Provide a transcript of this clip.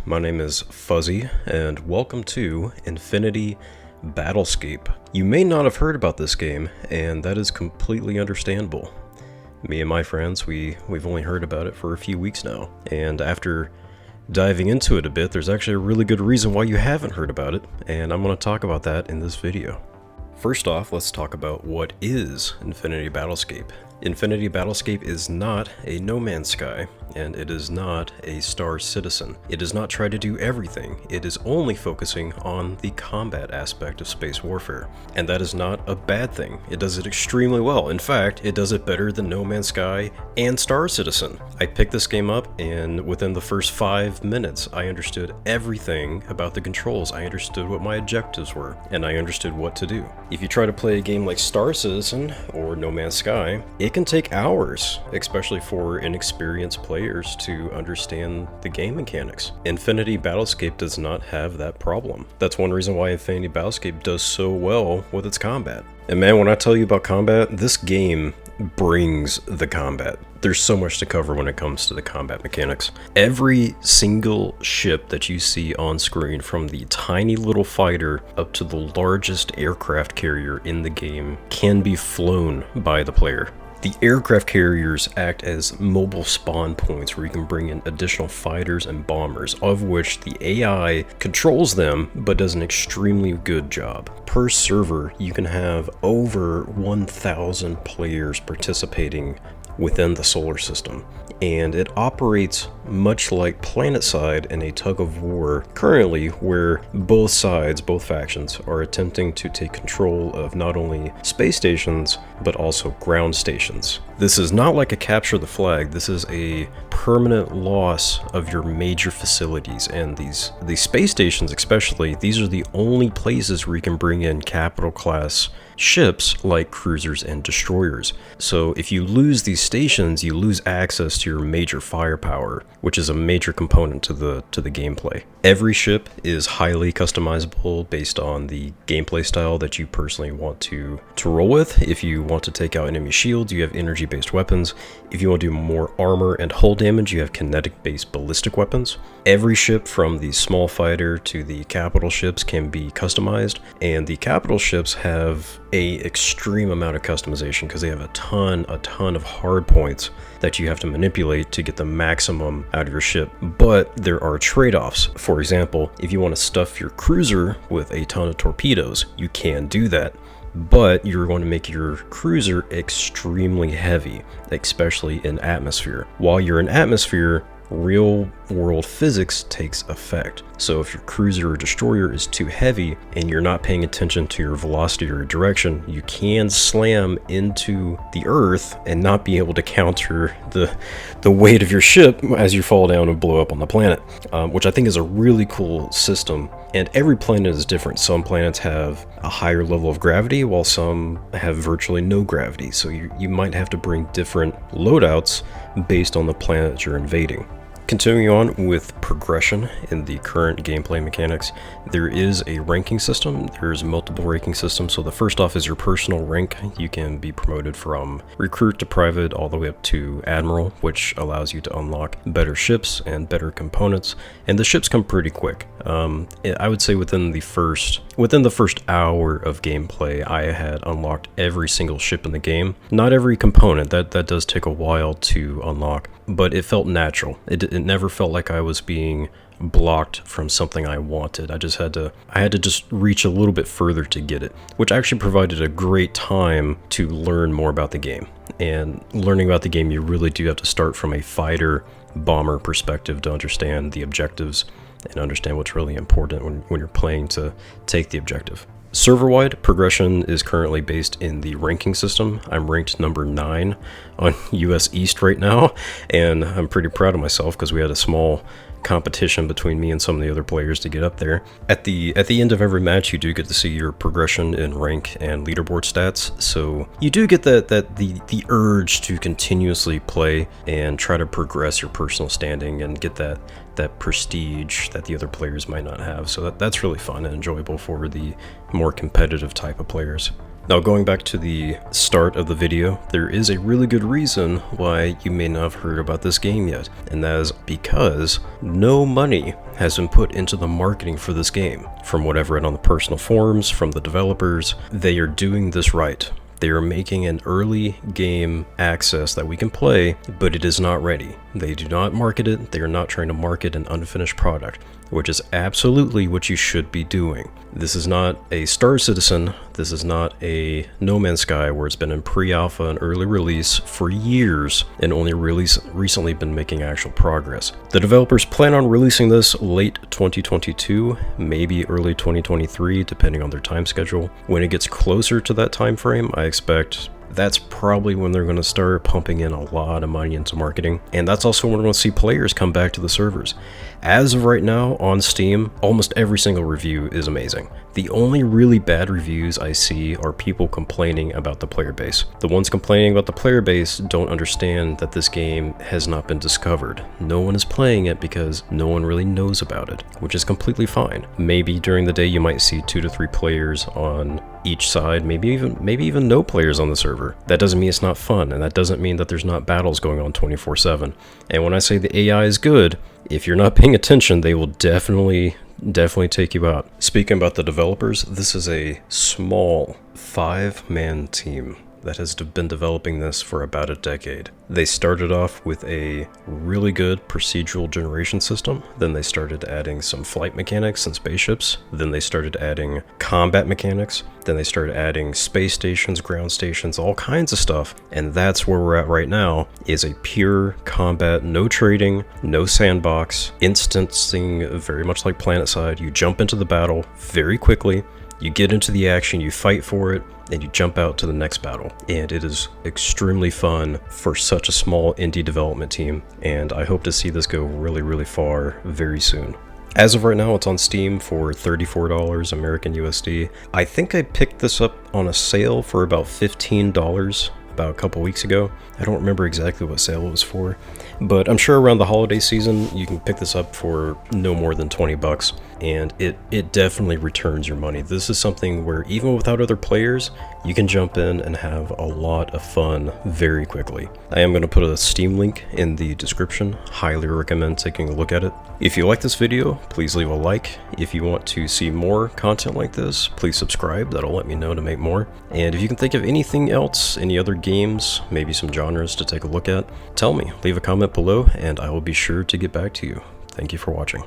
my name is Fuzzy, and welcome to Infinity Battlescape. You may not have heard about this game, and that is completely understandable. Me and my friends, we've only heard about it for a few weeks now, and after diving into it a bit, there's actually a really good reason why you haven't heard about it, and I'm going to talk about that in this video. First off, let's talk about what is Infinity Battlescape. Infinity Battlescape is not a No Man's Sky, and it is not a Star Citizen. It does not try to do everything. It is only focusing on the combat aspect of space warfare. And that is not a bad thing. It does it extremely well. In fact, it does it better than No Man's Sky and Star Citizen. I picked this game up, and within the first 5 minutes, I understood everything about the controls. I understood what my objectives were, and I understood what to do. If you try to play a game like Star Citizen or No Man's Sky, it can take hours, especially for inexperienced players to understand the game mechanics. Infinity Battlescape does not have that problem. That's one reason why Infinity Battlescape does so well with its combat. And man, when I tell you about combat, this game brings the combat. There's so much to cover when it comes to the combat mechanics. Every single ship that you see on screen, from the tiny little fighter up to the largest aircraft carrier in the game, can be flown by the player. The aircraft carriers act as mobile spawn points where you can bring in additional fighters and bombers, of which the AI controls them but does an extremely good job. Per server, you can have over 1,000 players participating within the solar system, and it operates much like PlanetSide in a tug-of-war currently, where both sides, both factions, are attempting to take control of not only space stations but also ground stations. This is not like a capture the flag. This is a permanent loss of your major facilities, and these space stations especially, these are the only places where you can bring in capital class ships like cruisers and destroyers. So if you lose these stations, you lose access to your major firepower, which is a major component to the gameplay. Every ship is highly customizable based on the gameplay style that you personally want to roll with. If you want to take out enemy shields, you have energy-based weapons. If you want to do more armor and hull damage, you have kinetic-based ballistic weapons. Every ship, from the small fighter to the capital ships, can be customized, and the capital ships have a extreme amount of customization because they have a ton of hard points that you have to manipulate to get the maximum out of your ship. But there are trade-offs. For example, if you want to stuff your cruiser with a ton of torpedoes, you can do that, but you're going to make your cruiser extremely heavy, especially in atmosphere. While you're in atmosphere, real world physics takes effect. So if your cruiser or destroyer is too heavy and you're not paying attention to your velocity or direction, you can slam into the earth and not be able to counter the weight of your ship as you fall down and blow up on the planet, which I think is a really cool system. And every planet is different. Some planets have a higher level of gravity, while some have virtually no gravity. So you might have to bring different loadouts based on the planet that you're invading. Continuing on with progression in the current gameplay mechanics, there is a ranking system. There's multiple ranking systems. So the first off is your personal rank. You can be promoted from recruit to private all the way up to admiral, which allows you to unlock better ships and better components. And the ships come pretty quick. I would say within the first hour of gameplay, I had unlocked every single ship in the game. Not every component. That does take a while to unlock, but it felt natural. It never felt like I was being blocked from something I wanted. I had to just reach a little bit further to get it, which actually provided a great time to learn more about the game. And learning about the game, you really do have to start from a fighter bomber perspective to understand the objectives and understand what's really important when you're playing to take the objective. Server-wide, progression is currently based in the ranking system. I'm ranked number 9 on US East right now, and I'm pretty proud of myself because we had a small competition between me and some of the other players to get up there. At the end of every match, you do get to see your progression in rank and leaderboard stats, so you do get the urge to continuously play and try to progress your personal standing and get that prestige that the other players might not have. So that's really fun and enjoyable for the more competitive type of players. Now, going back to the start of the video, there is a really good reason why you may not have heard about this game yet, and that is because no money has been put into the marketing for this game. From what I've read on the personal forums, from the developers, they are doing this right. They are making an early game access that we can play, but it is not ready. They do not market it. They are not trying to market an unfinished product, which is absolutely what you should be doing. This is not a Star Citizen. This is not a No Man's Sky where it's been in pre-alpha and early release for years and only recently been making actual progress. The developers plan on releasing this late 2022, maybe early 2023, depending on their time schedule. When it gets closer to that time frame, I expect that's probably when they're going to start pumping in a lot of money into marketing. And that's also when we're going to see players come back to the servers. As of right now on Steam, almost every single review is amazing. The only really bad reviews I see are people complaining about the player base. The ones complaining about the player base don't understand that this game has not been discovered. No one is playing it because no one really knows about it, which is completely fine. Maybe during the day you might see 2 to 3 players on each side, maybe even no players on the server. That doesn't mean it's not fun, and that doesn't mean that there's not battles going on 24/7. And when I say the AI is good, if you're not paying attention, they will definitely take you out. Speaking about the developers, this is a small 5-man team that has been developing this for about a decade. They started off with a really good procedural generation system, then they started adding some flight mechanics and spaceships, then they started adding combat mechanics, then they started adding space stations, ground stations, all kinds of stuff, and that's where we're at right now, is a pure combat, no trading, no sandbox, instancing very much like PlanetSide. You jump into the battle very quickly, you get into the action, you fight for it, and you jump out to the next battle. And it is extremely fun for such a small indie development team, and I hope to see this go really, really far very soon. As of right now, it's on Steam for $34 American USD. I think I picked this up on a sale for about $15 about a couple weeks ago. I don't remember exactly what sale it was for, but I'm sure around the holiday season you can pick this up for no more than 20 bucks, and it definitely returns your money. This is something where even without other players, you can jump in and have a lot of fun very quickly. I am going to put a Steam link in the description. Highly recommend taking a look at it. If you like this video, please leave a like. If you want to see more content like this, please subscribe. That'll let me know to make more. And if you can think of anything else, any other games, maybe some genres to take a look at, tell me. Leave a comment below and I will be sure to get back to you. Thank you for watching.